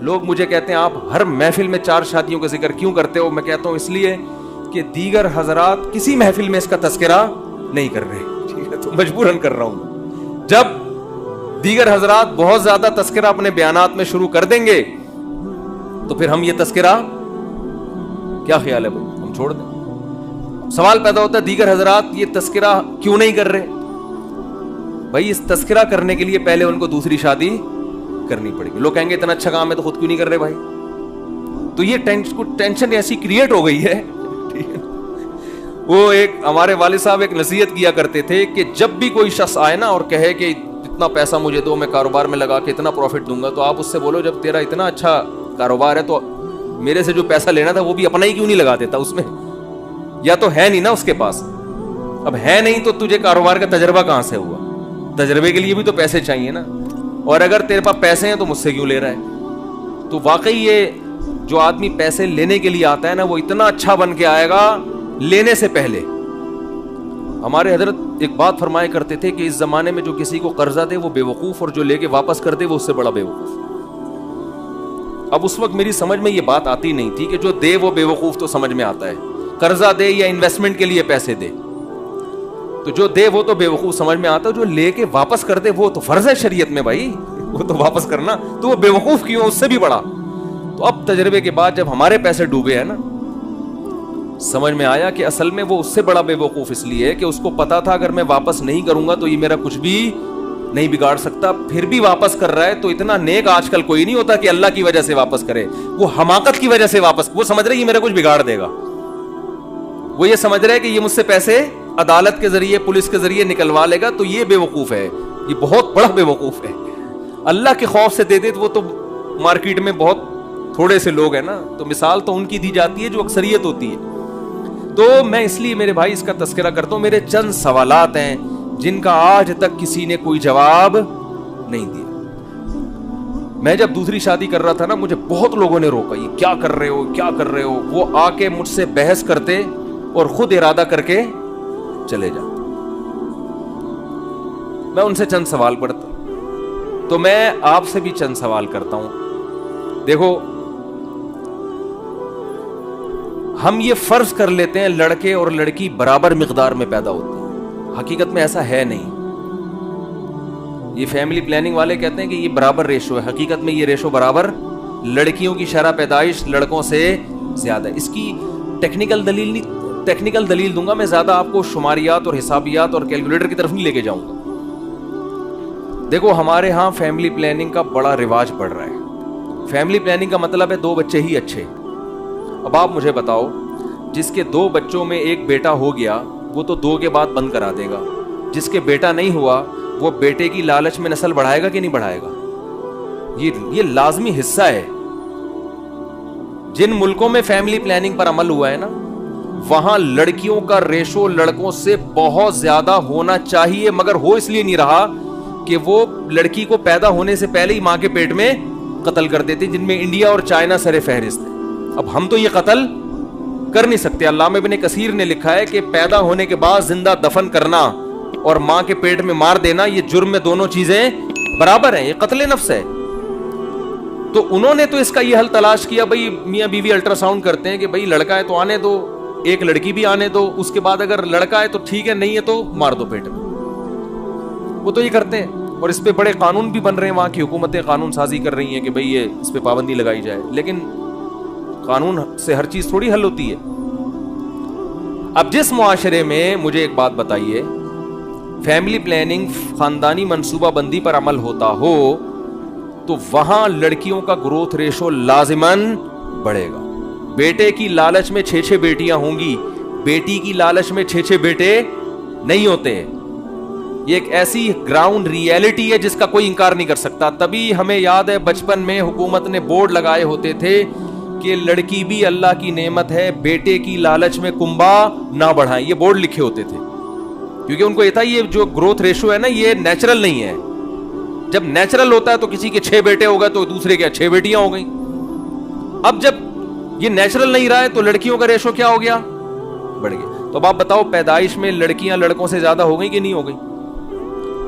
لوگ مجھے کہتے ہیں آپ ہر محفل میں 4 شادیوں کا ذکر کیوں کرتے ہو؟ میں کہتا ہوں اس لیے کہ دیگر حضرات کسی محفل میں اس کا تذکرہ نہیں کر رہے, ٹھیک ہے, تو مجبوراً کر رہا ہوں. جب دیگر حضرات بہت زیادہ تذکرہ اپنے بیانات میں شروع کر دیں گے تو پھر ہم یہ تذکرہ, کیا خیال ہے بھائی, ہم چھوڑ دیں؟ سوال پیدا ہوتا ہے دیگر حضرات یہ تذکرہ کیوں نہیں کر رہے؟ بھائی اس تذکرہ کرنے کے لیے پہلے ان کو دوسری شادی کرنی پڑے گی. لوگ کہیں گے اتنا اچھا کام ہے تو خود کیوں نہیں کر رہے بھائی؟ تو یہ ٹینشن ایسی کریٹ ہو گئی ہے. وہ ایک ہمارے والد صاحب ایک نصیحت کیا کرتے تھے کہ جب بھی کوئی شخص آئے نا اور کہے کہ اتنا پیسہ مجھے دو, میں کاروبار میں لگا کے اتنا پروفٹ دوں گا, تو آپ اس سے بولو جب تیرا اتنا اچھا کاروبار ہے تو میرے سے جو پیسہ لینا تھا وہ بھی اپنا ہی کیوں نہیں لگا دیتا اس میں؟ یا تو ہے نہیں نا اس کے پاس, اب ہے نہیں تو تجھے کاروبار کا تجربہ کہاں سے ہوا؟ تجربے کے لیے بھی تو پیسے چاہیے نا, اور اگر تیرے پاس پیسے ہیں تو مجھ سے کیوں لے رہا ہے؟ تو واقعی یہ جو آدمی پیسے لینے کے لیے آتا ہے نا وہ اتنا اچھا بن کے آئے گا لینے سے پہلے. ہمارے حضرت ایک بات فرمایا کرتے تھے کہ اس زمانے میں جو کسی کو قرضہ دے وہ بے وقوف, اور جو لے کے واپس کر دے وہ اس سے بڑا بے وقوف. اب اس وقت میری سمجھ میں یہ بات آتی نہیں تھی کہ جو دے وہ بے وقوف تو سمجھ میں آتا ہے, قرضہ دے یا انویسٹمنٹ کے لیے پیسے دے تو جو دے وہ تو بے وقوف سمجھ میں آتا ہے, جو لے کے واپس کر دے وہ تو فرض ہے شریعت میں بھائی, وہ تو واپس کرنا, تو وہ بے وقوف کیوں, اس سے بھی بڑا. تو اب تجربے کے بعد جب ہمارے پیسے ڈوبے ہیں نا, سمجھ میں آیا کہ اصل میں وہ اس سے بڑا بے وقوف اس لیے ہے کہ اس کو پتا تھا اگر میں واپس نہیں کروں گا تو یہ میرا کچھ بھی نہیں بگاڑ سکتا, پھر بھی واپس کر رہا ہے. تو اتنا نیک آج کل کوئی نہیں ہوتا کہ اللہ کی وجہ سے واپس کرے, وہ حماقت کی وجہ سے واپس, وہ سمجھ رہے یہ میرا کچھ بگاڑ دے گا, وہ یہ سمجھ رہے کہ یہ مجھ سے پیسے عدالت کے ذریعے پولیس کے ذریعے نکلوا لے گا, تو یہ بے وقوف ہے, یہ بہت بڑا بے وقوف ہے. اللہ کے خوف سے دے دے تو وہ تو مارکیٹ میں بہت تھوڑے سے لوگ ہیں نا, تو مثال تو ان کی دی جاتی ہے جو اکثریت ہوتی ہے. تو میں اس لیے میرے بھائی اس کا تذکرہ کرتا ہوں. میرے چند سوالات ہیں جن کا آج تک کسی نے کوئی جواب نہیں دیا. میں جب دوسری شادی کر رہا تھا نا مجھے بہت لوگوں نے روکا, یہ کیا کر رہے ہو, کیا کر رہے ہو. وہ آ کے مجھ سے بحث کرتے اور خود ارادہ کر کے چلے جاتے. میں ان سے چند سوال پڑھتا, تو میں آپ سے بھی چند سوال کرتا ہوں. دیکھو ہم یہ فرض کر لیتے ہیں لڑکے اور لڑکی برابر مقدار میں پیدا ہوتے ہیں, حقیقت میں ایسا ہے نہیں. یہ فیملی پلاننگ والے کہتے ہیں کہ یہ برابر ریشو ہے, حقیقت میں یہ ریشو برابر, لڑکیوں کی شرح پیدائش لڑکوں سے زیادہ. اس کی ٹیکنیکل دلیل دوں گا میں, زیادہ آپ کو شماریات اور حسابیات اور کیلکولیٹر کی طرف نہیں لے کے جاؤں گا. دیکھو ہمارے ہاں فیملی پلاننگ کا بڑا رواج بڑھ رہا ہے. فیملی پلاننگ کا مطلب ہے 2 بچے ہی اچھے. اب آپ مجھے بتاؤ, جس کے 2 بچوں میں ایک بیٹا ہو گیا وہ تو 2 کے بعد بند کرا دے گا, جس کے بیٹا نہیں ہوا وہ بیٹے کی لالچ میں نسل بڑھائے گا کہ نہیں بڑھائے گا؟ یہ لازمی حصہ ہے. جن ملکوں میں فیملی پلاننگ پر عمل ہوا ہے نا وہاں لڑکیوں کا ریشو لڑکوں سے بہت زیادہ ہونا چاہیے, مگر ہو اس لیے نہیں رہا کہ وہ لڑکی کو پیدا ہونے سے پہلے ہی ماں کے پیٹ میں قتل کر دیتے, جن میں انڈیا اور چائنا سر فہرست ہے. اب ہم تو یہ قتل کر نہیں سکتے. علامہ ابن کثیر نے لکھا ہے کہ پیدا ہونے کے بعد زندہ دفن کرنا اور ماں کے پیٹ میں مار دینا یہ جرم میں دونوں چیزیں برابر ہیں, یہ قتل نفس ہے. تو انہوں نے تو اس کا یہ حل تلاش کیا, بھائی میاں بیوی الٹرا ساؤنڈ کرتے ہیں کہ بھائی لڑکا ہے تو آنے دو, ایک لڑکی بھی آنے دو, اس کے بعد اگر لڑکا ہے تو ٹھیک ہے, نہیں ہے تو مار دو پیٹ میں. وہ تو یہ کرتے ہیں, اور اس پہ بڑے قانون بھی بن رہے ہیں, وہاں کی حکومتیں قانون سازی کر رہی ہیں کہ بھئی یہ اس پہ پابندی لگائی جائے. لیکن قانون سے ہر چیز تھوڑی حل ہوتی ہے. اب جس معاشرے میں, مجھے ایک بات بتائیے, فیملی پلاننگ خاندانی منصوبہ بندی پر عمل ہوتا ہو تو وہاں لڑکیوں کا گروتھ ریشو لازماً بڑھے گا. بیٹے کی لالچ میں 6 بیٹیاں ہوں گی, بیٹی کی لالچ میں 6 بیٹے نہیں ہوتے. یہ ایک ایسی گراؤنڈ ریئلٹی ہے جس کا کوئی انکار نہیں کر سکتا. تبھی ہمیں یاد ہے بچپن میں حکومت نے بورڈ لگائے ہوتے تھے کہ لڑکی بھی اللہ کی نعمت ہے, بیٹے کی لالچ میں کنبا نہ بڑھائیں. یہ بورڈ لکھے ہوتے تھے کیونکہ ان کو یہ تھا یہ جو گروتھ ریشو ہے نا یہ نیچرل نہیں ہے. جب نیچرل ہوتا ہے تو کسی کے 6 بیٹے ہو گئے تو دوسرے کے 6 بیٹیاں ہو گئیں. اب جب یہ نیچرل نہیں رہا ہے تو لڑکیوں کا ریشو کیا ہو گیا, بڑھ گیا. تو اب آپ بتاؤ پیدائش میں لڑکیاں لڑکوں سے زیادہ ہو گئیں کہ نہیں ہو گئیں؟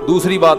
دوسری بات,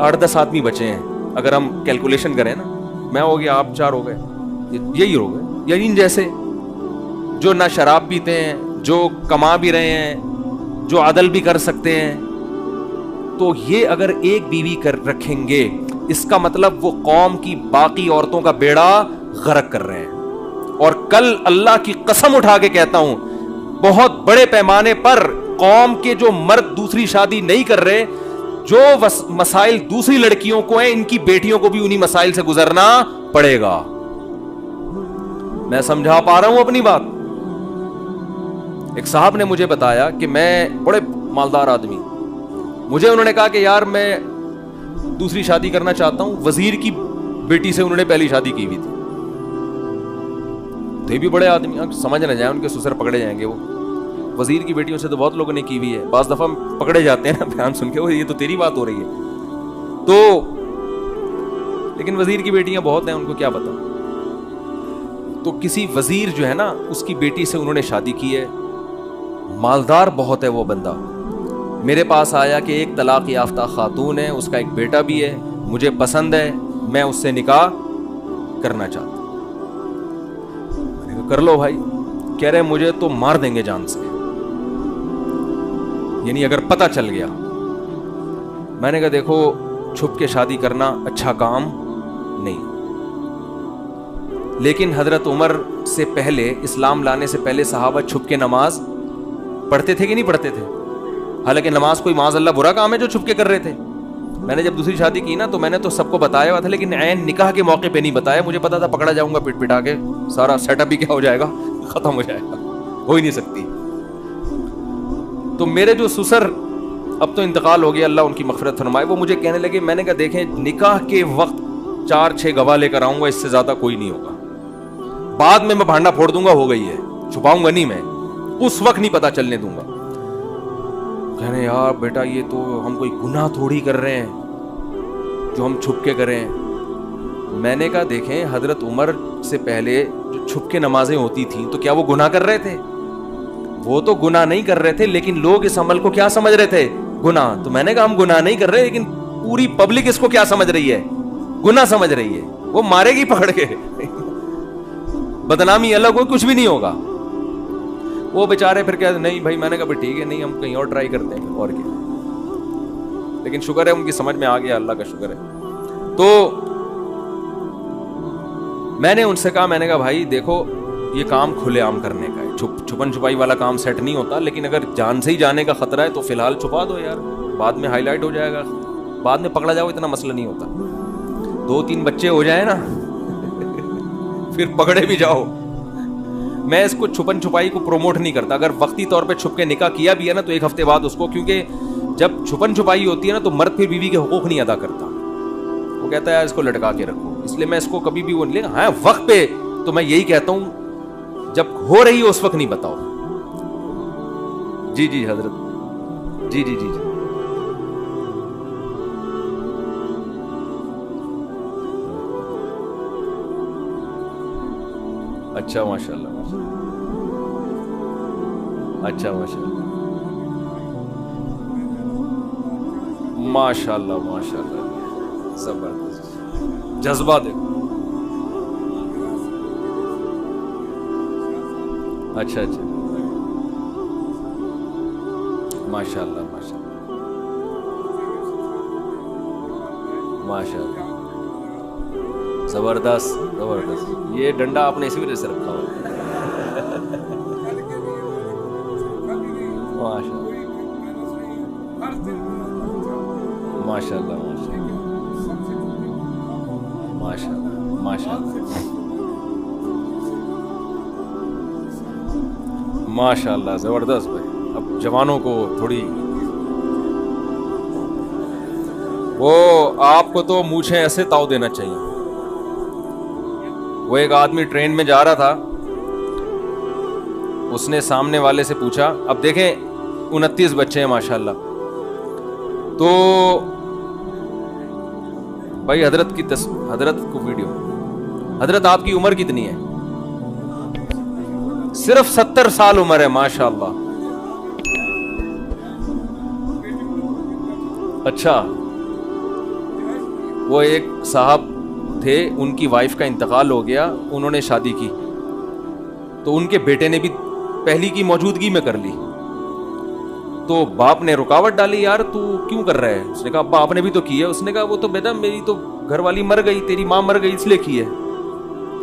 8-10 آدمی بچے ہیں, اگر ہم کیلکولیشن کریں نا, میں ہو گیا, آپ 4 ہو گئے, یہی ہو گئے, یعنی جیسے جو نہ شراب پیتے ہیں, جو کما بھی رہے ہیں, جو عدل بھی کر سکتے ہیں, تو یہ اگر ایک بیوی کر رکھیں گے, اس کا مطلب وہ قوم کی باقی عورتوں کا بیڑا غرق کر رہے ہیں. اور کل اللہ کی قسم اٹھا کے کہتا ہوں, بہت بڑے پیمانے پر قوم کے جو مرد دوسری شادی نہیں کر رہے, جو مسائل دوسری لڑکیوں کو ہیں, ان کی بیٹیوں کو بھی انہی مسائل سے گزرنا پڑے گا. میں سمجھا پا رہا ہوں اپنی بات؟ ایک صاحب نے مجھے بتایا کہ میں بڑے مالدار آدمی, مجھے انہوں نے کہا کہ یار میں دوسری شادی کرنا چاہتا ہوں, وزیر کی بیٹی سے انہوں نے پہلی شادی کی ہوئی تھی. تو بھی بڑے آدمی, سمجھ نہ جائیں ان کے سسر پکڑے جائیں گے, وہ وزیر کی بیٹیوں سے تو بہت لوگوں نے کی ہوئی ہے, بعض دفعہ پکڑے جاتے ہیں نا بیان سن کے, وہ یہ تو تیری بات ہو رہی ہے. تو لیکن وزیر کی بیٹیاں بہت ہیں, ان کو کیا پتا. تو کسی وزیر جو ہے نا, اس کی بیٹی سے انہوں نے شادی کی ہے, مالدار بہت ہے وہ بندہ. میرے پاس آیا کہ ایک طلاق یافتہ خاتون ہے, اس کا ایک بیٹا بھی ہے, مجھے پسند ہے, میں اس سے نکاح کرنا چاہتا ہوں. کر لو بھائی. کہہ رہے مجھے تو مار دیں گے جان سے, یعنی اگر پتہ چل گیا. میں نے کہا دیکھو, چھپ کے شادی کرنا اچھا کام نہیں, لیکن حضرت عمر سے پہلے, اسلام لانے سے پہلے صحابہ چھپ کے نماز پڑھتے تھے کہ نہیں پڑھتے تھے؟ حالانکہ نماز کوئی معاذ اللہ برا کام ہے جو چھپ کے کر رہے تھے. میں نے جب دوسری شادی کی نا, تو میں نے تو سب کو بتایا ہوا تھا, لیکن عین نکاح کے موقع پہ نہیں بتایا. مجھے پتا تھا پکڑا جاؤں گا پٹ پٹا کے, سارا سیٹ اپ ہی کیا ہو جائے گا, ختم ہو جائے گا, ہو ہی نہیں سکتی. تو میرے جو سسر, اب تو انتقال ہو گیا, اللہ ان کی مغفرت فرمائے, وہ مجھے کہنے لگے, میں نے کہا دیکھیں نکاح کے وقت 4-6 گواہ لے کر آؤں گا, اس سے زیادہ کوئی نہیں ہوگا. بعد میں بھانڈا پھوڑ دوں گا, ہو گئی ہے, چھپاؤں گا نہیں, میں اس وقت نہیں پتا چلنے دوں گا. کہنے یار بیٹا یہ تو ہم کوئی گناہ تھوڑی کر رہے ہیں جو ہم چھپ کے کریں. میں نے کہا دیکھیں حضرت عمر سے پہلے جو چھپ کے نمازیں ہوتی تھیں, تو کیا وہ گناہ کر رہے تھے؟ وہ تو گناہ نہیں کر رہے تھے, لیکن لوگ اس عمل کو کیا سمجھ رہے تھے؟ گناہ. تو میں نے کہا ہم گناہ نہیں کر رہے, لیکن پوری پبلک اس کو کیا سمجھ رہی ہے؟ گناہ سمجھ رہی ہے. وہ مارے گی پکڑ کے, بدنامی الگ ہو, کچھ بھی نہیں ہوگا. وہ بیچارے پھر کہتے نہیں بھائی. میں نے کہا ٹھیک ہے, نہیں ہم کہیں اور ٹرائی کرتے ہیں, اور کیا. لیکن شکر ہے ان کی سمجھ میں آ گیا, اللہ کا شکر ہے. تو میں نے ان سے کہا, میں نے کہا بھائی دیکھو یہ کام کھلے عام کرنے کا ہے, چھپن چھپائی والا کام سیٹ نہیں ہوتا, لیکن اگر جان سے ہی جانے کا خطرہ ہے تو فی الحال چھپا دو یار, بعد میں ہائی لائٹ ہو جائے گا, بعد میں پکڑا جاؤ, اتنا مسئلہ نہیں ہوتا. 2-3 بچے ہو جائیں نا, پھر پکڑے بھی جاؤ. میں اس کو چھپن چھپائی کو پروموٹ نہیں کرتا. اگر وقتی طور پہ چھپ کے نکاح کیا بھی ہے نا, تو 1 ہفتے بعد اس کو, کیونکہ جب چھپن چھپائی ہوتی ہے نا, تو مرد پھر بیوی کے حقوق نہیں ادا کرتا. وہ کہتا ہے اس کو لٹکا کے رکھو, اس لیے میں اس کو کبھی بھی وہ نہیں. ہاں وقت پہ تو میں یہی کہتا ہوں, جب ہو رہی ہے اس وقت نہیں بتاؤ. جی جی حضرت, جی جی جی جی. اچھا ماشاء اللہ, اچھا ماشاء اللہ, ماشاء اللہ ماشاء اللہ, زبردست جذبہ دیکھو. اچھا اچھا, ماشاء اللہ ماشاء اللہ ماشاء اللہ, زبردست زبردست. یہ ڈنڈا آپ نے اسی وجہ سے رکھا ہوا ہے. ماشاء اللہ ماشاء اللہ ماشاء اللہ ماشاء اللہ, زبردست بھائی. اب جوانوں کو تھوڑی, وہ آپ کو تو مونچھیں ایسے تاؤ دینا چاہیے. وہ ایک آدمی ٹرین میں جا رہا تھا, اس نے سامنے والے سے پوچھا, اب دیکھیں 29 بچے ہیں ماشاءاللہ, تو بھائی حضرت کو ویڈیو, حضرت آپ کی عمر کتنی ہے؟ صرف 70 سال عمر ہے ماشاءاللہ. اچھا وہ ایک صاحب تھے, ان کی وائف کا انتقال ہو گیا, انہوں نے شادی کی تو ان کے بیٹے نے بھی پہلی کی موجودگی میں کر لی. تو باپ نے رکاوٹ ڈالی, یار تو کیوں کر رہا ہے؟ اس نے کہا ابا آپ نے بھی تو کی ہے. اس نے کہا وہ تو بیٹا میری تو گھر والی مر گئی, تیری ماں مر گئی اس لیے کی ہے.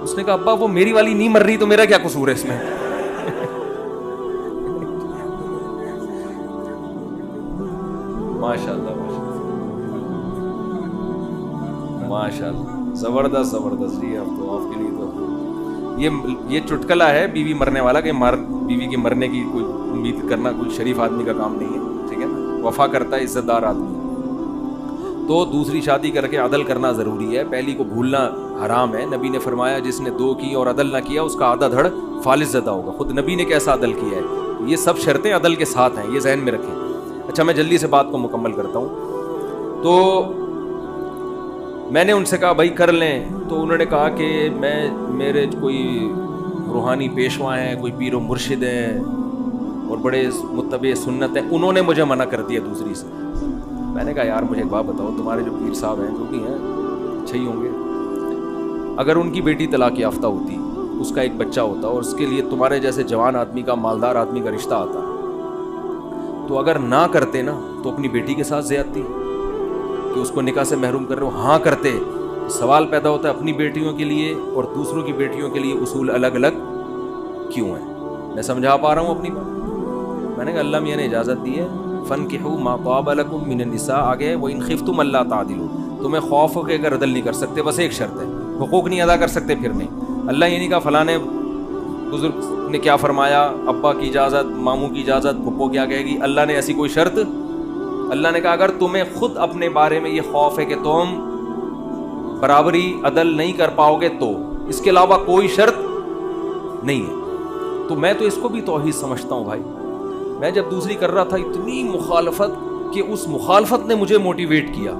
اس نے کہا ابا وہ میری والی نہیں مر رہی تو میرا کیا قصور ہے اس میں؟ ماشاء اللہ ماشاء اللہ, زبردست زبردست. جی اب تو آپ کے لیے تو یہ چٹکلا ہے بیوی مرنے والا, کہ بیوی کے مرنے کی کوئی امید کرنا کوئی شریف آدمی کا کام نہیں ہے, ٹھیک ہے نا. وفا کرتا ہے عزت دار آدمی. تو دوسری شادی کر کے عدل کرنا ضروری ہے, پہلی کو بھولنا حرام ہے. نبی نے فرمایا جس نے 2 کی اور عدل نہ کیا اس کا آدھا دھڑ فالس زدہ ہوگا. خود نبی نے کیسا عدل کیا ہے. یہ سب شرطیں عدل کے ساتھ ہیں, یہ ذہن میں رکھیں. اچھا میں جلدی سے بات کو مکمل کرتا ہوں. تو میں نے ان سے کہا بھائی کر لیں, تو انہوں نے کہا کہ میرے کوئی روحانی پیشوا ہیں, کوئی پیر و مرشد ہیں اور بڑے متبع سنت ہیں, انہوں نے مجھے منع کر دیا دوسری سے. میں نے کہا یار مجھے ایک بات بتاؤ, تمہارے جو پیر صاحب ہیں جو بھی ہیں اچھے ہی ہوں گے, اگر ان کی بیٹی طلاق یافتہ ہوتی, اس کا ایک بچہ ہوتا اور اس کے لیے تمہارے جیسے جوان آدمی کا, مالدار آدمی کا رشتہ آتا, تو اگر نہ کرتے نا تو اپنی بیٹی کے ساتھ زیادتی کہ اس کو نکاح سے محروم کر رہے ہو. ہاں کرتے, سوال پیدا ہوتا ہے اپنی بیٹیوں کے لیے اور دوسروں کی بیٹیوں کے لیے اصول الگ الگ کیوں ہیں؟ میں سمجھا پا رہا ہوں اپنی بات؟ میں نے کہا اللہ میاں نے اجازت دی ہے, فَانكِحُوا مَا طَابَ لَكُم مِّنَ النِّسَاءِ, آگے وَإِنْ خِفْتُمْ أَلَّا تَعْدِلُوا, تمہیں خوف ہو کہ اگر عدل نہیں کر سکتے, بس ایک شرط ہے, حقوق نہیں ادا کر سکتے پھر نہیں. اللہ یہ نہیں کہا فلاں بزرگ نے کیا فرمایا, ابا کی اجازت, ماموں کی اجازت, پھپھو کیا کہے گی, اللہ نے ایسی کوئی شرط. اللہ نے کہا اگر تمہیں خود اپنے بارے میں یہ خوف ہے کہ تم برابری عدل نہیں کر پاؤ گے تو اس کے علاوہ کوئی شرط نہیں ہے. تو میں تو اس کو بھی توحید سمجھتا ہوں بھائی. میں جب دوسری کر رہا تھا اتنی مخالفت کہ اس مخالفت نے مجھے موٹیویٹ کیا.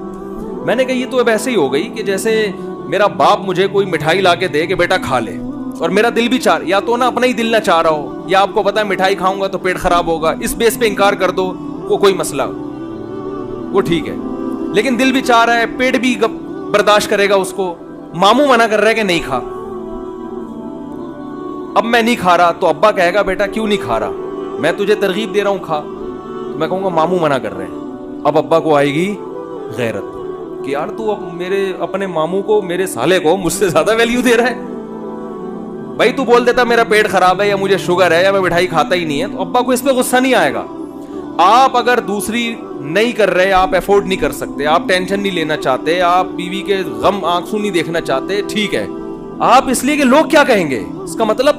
میں نے کہا یہ تو اب ایسے ہی ہو گئی کہ جیسے میرا باپ مجھے کوئی مٹھائی لا کے دے کہ بیٹا کھا لے, اور میرا دل بھی چاہ, یا تو نا اپنا ہی دل نہ چاہ رہا ہو, یا آپ کو پتا ہے مٹھائی کھاؤں گا تو پیٹ خراب ہوگا, اس بیس پہ انکار کر دو, وہ کوئی مسئلہ, وہ ٹھیک ہے. لیکن دل بھی چاہ رہا ہے, پیٹ بھی برداشت کرے گا اس کو, ماموں منع کر رہا ہے کہ نہیں کھا, اب میں نہیں کھا رہا تو ابا کہے گا بیٹا کیوں نہیں کھا رہا, میں تجھے ترغیب دے رہا ہوں کھا, تو میں کہوں گا ماموں منع کر رہے ہیں. اب ابا کو آئے گی غیرت کہ یار تو اب میرے اپنے ماموں کو, میرے سالے کو مجھ سے زیادہ ویلیو دے رہا ہے. بھائی تو بول دیتا میرا پیٹ خراب ہے یا مجھے شوگر ہے یا میں مٹھائی کھاتا ہی نہیں ہے, تو ابا کو اس پہ غصہ نہیں آئے گا. آپ اگر دوسری نہیں کر رہے, آپ افورڈ نہیں کر سکتے, آپ ٹینشن نہیں لینا چاہتے, آپ بیوی کے غم آنسو نہیں دیکھنا چاہتے, ٹھیک ہے, آپ اس لیے کہ لوگ کیا کہیں گے, اس کا مطلب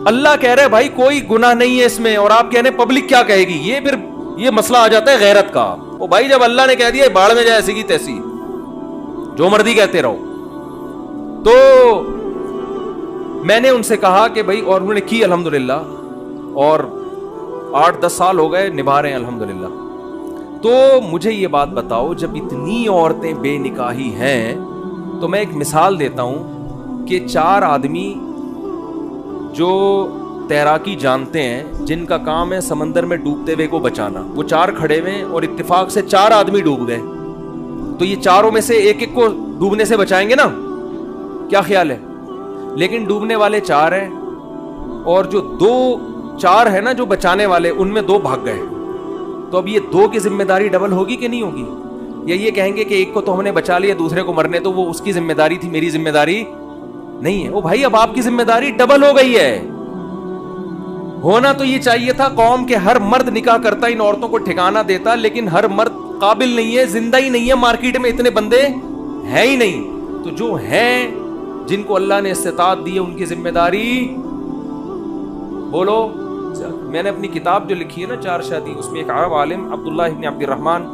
اللہ کہہ رہے بھائی کوئی گناہ نہیں ہے اس میں, اور آپ کہہ رہے پبلک کیا کہے گی. یہ پھر یہ مسئلہ آ جاتا ہے غیرت کا. وہ بھائی جب اللہ نے کہہ دیا باڑ میں جائے ایسی کی تیسی, جو مرضی کہتے رہو. تو میں نے ان سے کہا کہ بھائی, اور انہوں نے کی الحمدللہ, اور 8-10 سال ہو گئے نبھا رہے ہیں الحمدللہ. تو مجھے یہ بات بتاؤ, جب اتنی عورتیں بے نکاحی ہیں, تو میں ایک مثال دیتا ہوں کہ 4 آدمی جو تیراکی جانتے ہیں, جن کا کام ہے سمندر میں ڈوبتے ہوئے کو بچانا, وہ 4 کھڑے ہوئے اور اتفاق سے 4 آدمی ڈوب گئے, تو یہ چاروں میں سے ایک ایک کو ڈوبنے سے بچائیں گے نا, کیا خیال ہے؟ لیکن ڈوبنے والے 4 ہیں, اور جو 4 ہیں نا جو بچانے والے, ان میں 2 بھاگ گئے. تو اب یہ 2 کی ذمہ داری ڈبل ہوگی کہ نہیں ہوگی؟ یا یہ کہیں گے کہ ایک کو تو ہم نے بچا لیا, دوسرے کو مرنے تو وہ اس کی ذمہ داری تھی, میری ذمہ داری نہیں ہے. وہ بھائی اب آپ کی ذمہ داری ڈبل ہو گئی ہے. ہونا تو یہ چاہیے تھا قوم کے ہر مرد نکاح کرتا, ان عورتوں کو ٹھکانہ دیتا, لیکن ہر مرد قابل نہیں ہے, زندہ ہی نہیں ہے, مارکیٹ میں اتنے بندے ہیں ہی نہیں. تو جو ہیں, جن کو اللہ نے استطاعت دی ہے, ان کی ذمہ داری بولو. میں نے اپنی کتاب جو لکھی ہے نا 4 شادی, اس میں ایک عرب عالم عبداللہ ابن عبد الرحمن,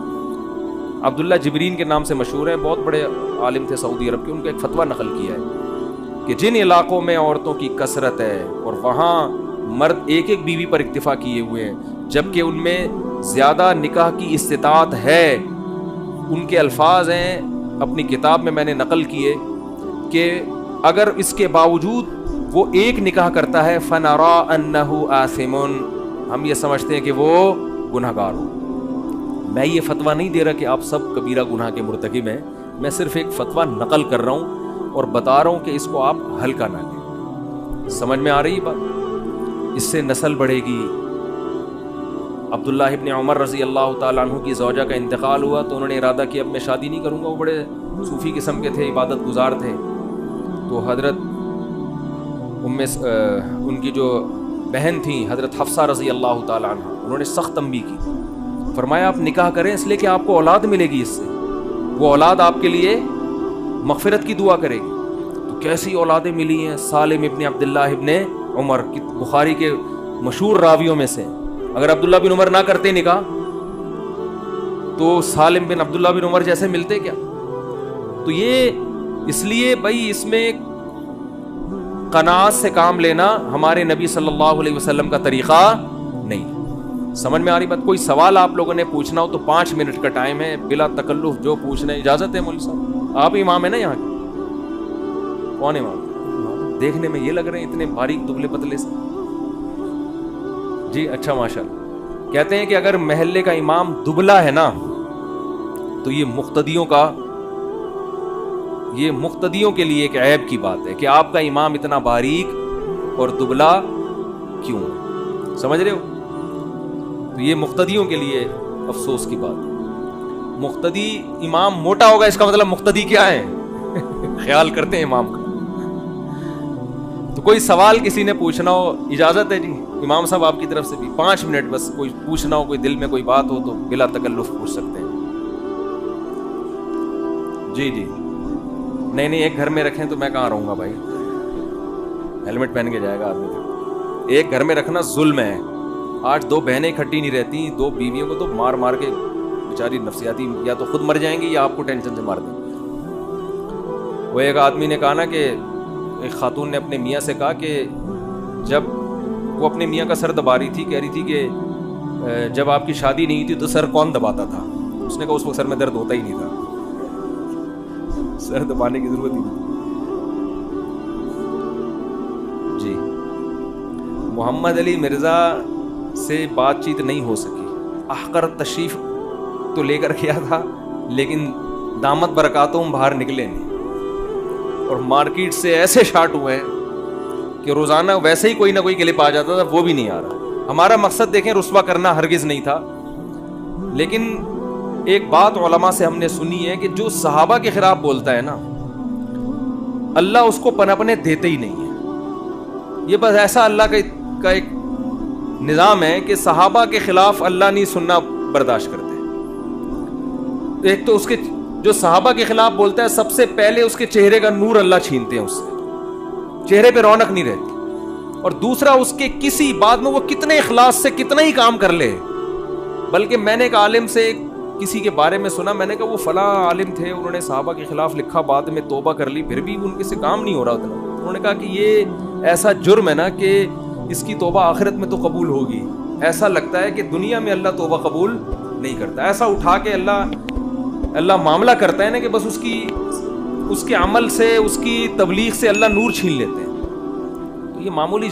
عبداللہ جبرین کے نام سے مشہور ہیں, بہت بڑے عالم تھے سعودی عرب کے, ان کا ایک فتویٰ نقل کیا ہے کہ جن علاقوں میں عورتوں کی کثرت ہے اور وہاں مرد ایک ایک بیوی پر اکتفا کیے ہوئے ہیں, جبکہ ان میں زیادہ نکاح کی استطاعت ہے, ان کے الفاظ ہیں اپنی کتاب میں میں نے نقل کیے کہ اگر اس کے باوجود وہ ایک نکاح کرتا ہے, فَنَرَا أَنَّهُ آثِمٌ, ہم یہ سمجھتے ہیں کہ وہ گناہگار ہو. میں یہ فتویٰ نہیں دے رہا کہ آپ سب کبیرہ گناہ کے مرتکب ہیں, میں صرف ایک فتویٰ نقل کر رہا ہوں اور بتا رہا ہوں کہ اس کو آپ ہلکا نہ لیں. سمجھ میں آ رہی بات؟ اس سے نسل بڑھے گی. عبداللہ ابن عمر رضی اللہ تعالیٰ عنہ کی زوجہ کا انتقال ہوا تو انہوں نے ارادہ کیا اب میں شادی نہیں کروں گا. وہ بڑے صوفی قسم کے تھے, عبادت گزار تھے. تو حضرت ان کی جو بہن تھیں حضرت حفصہ رضی اللہ تعالیٰ عنہ, انہوں نے سخت تنبیہ کی. فرمایا آپ نکاح کریں اس لیے کہ آپ کو اولاد ملے گی, اس سے وہ اولاد آپ کے لیے مغفرت کی دعا کرے گی. تو کیسی اولادیں ملی ہیں. سالم ابن عبداللہ ابن عمر, بخاری کے مشہور راویوں میں سے. اگر عبداللہ بن عمر نہ کرتے نکاح تو سالم بن عبداللہ بن عمر جیسے ملتے کیا. تو یہ اس لیے بھائی اس میں قناعت سے کام لینا ہمارے نبی صلی اللہ علیہ وسلم کا طریقہ نہیں. سمجھ میں آ رہی بات؟ کوئی سوال آپ لوگوں نے پوچھنا ہو تو 5 منٹ کا ٹائم ہے, بلا تکلف جو پوچھنا ہے. اجازت ہے مولوی صاحب؟ آپ امام ہیں نا یہاں کے؟ کون امام؟ دیکھنے میں یہ لگ رہے ہیں اتنے باریک دبلے پتلے سے. جی اچھا ماشاء اللہ. کہتے ہیں کہ اگر محلے کا امام دبلا ہے نا تو یہ مقتدیوں کے لیے ایک عیب کی بات ہے کہ آپ کا امام اتنا باریک اور دبلا کیوں. سمجھ رہے ہو؟ تو یہ مقتدیوں کے لیے افسوس کی بات ہے. مقتدی امام موٹا ہوگا اس کا مطلب مقتدی کیا ہے؟ خیال کرتے ہیں امام کا. تو کوئی سوال کسی نے پوچھنا ہو, اجازت ہے جی امام صاحب آپ کی طرف سے بھی 5 منٹ بس. کوئی پوچھنا ہو, کوئی دل میں کوئی بات ہو تو بلا تکلف پوچھ سکتے ہیں. جی جی نہیں ایک گھر میں رکھیں تو میں کہاں رہوں گا بھائی, ہیلمٹ پہن کے جائے گا آدمی. ایک گھر میں رکھنا ظلم ہے. آج 2 بہنیں اکٹھی نہیں رہتی, 2 بیویوں کو تو مار مار کے بیچاری نفسیاتی یا تو خود مر جائیں گی یا آپ کو ٹینشن سے مار دیں. وہ ایک آدمی نے کہا نا کہ ایک خاتون نے اپنے میاں سے کہا کہ جب وہ اپنے میاں کا سر دبا رہی تھی, کہہ رہی تھی کہ جب آپ کی شادی نہیں تھی تو سر کون دباتا تھا؟ اس نے کہا اس وقت سر میں درد ہوتا ہی نہیں تھا, سر دبانے کی ضرورت ہی نہیں. جی محمد علی مرزا سے بات چیت نہیں ہو سکی. احقر تشریف تو لے کر گیا تھا لیکن دامت برکاتوں باہر نکلے نہیں, اور مارکیٹ سے ایسے شارٹ ہوئے کہ روزانہ ویسے ہی کوئی نہ کوئی کلپ آ جاتا تھا, وہ بھی نہیں آ رہا. ہمارا مقصد دیکھیں رسوا کرنا ہرگز نہیں تھا, لیکن ایک بات علماء سے ہم نے سنی ہے کہ جو صحابہ کے خلاف بولتا ہے نا اللہ اس کو پنپنے دیتے ہی نہیں ہے. یہ بس ایسا اللہ کا ایک نظام ہے کہ صحابہ کے خلاف اللہ نہیں سننا برداشت کرتے. ایک تو اس کے جو صحابہ کے خلاف بولتا ہے سب سے پہلے اس کے چہرے کا نور اللہ چھینتے ہیں, اس سے چہرے پہ رونق نہیں رہتی. اور دوسرا اس کے کسی بات میں وہ کتنے اخلاص سے کتنا ہی کام کر لے. بلکہ میں نے ایک عالم سے کسی کے بارے میں سنا, میں نے کہا وہ فلاں عالم تھے, انہوں نے صحابہ کے خلاف لکھا, بعد میں توبہ کر لی, پھر بھی ان کے سے کام نہیں ہو رہا اتنا. انہوں نے کہا کہ یہ ایسا جرم ہے نا کہ اس کی توبہ آخرت میں تو قبول ہوگی. ایسا لگتا ہے کہ دنیا میں اللہ توبہ قبول نہیں کرتا. ایسا اٹھا کے اللہ معاملہ کرتا ہے نا کہ بس اس کے عمل سے, اس کی تبلیغ سے اللہ نور چھین لیتے ہیں. تو یہ معمولی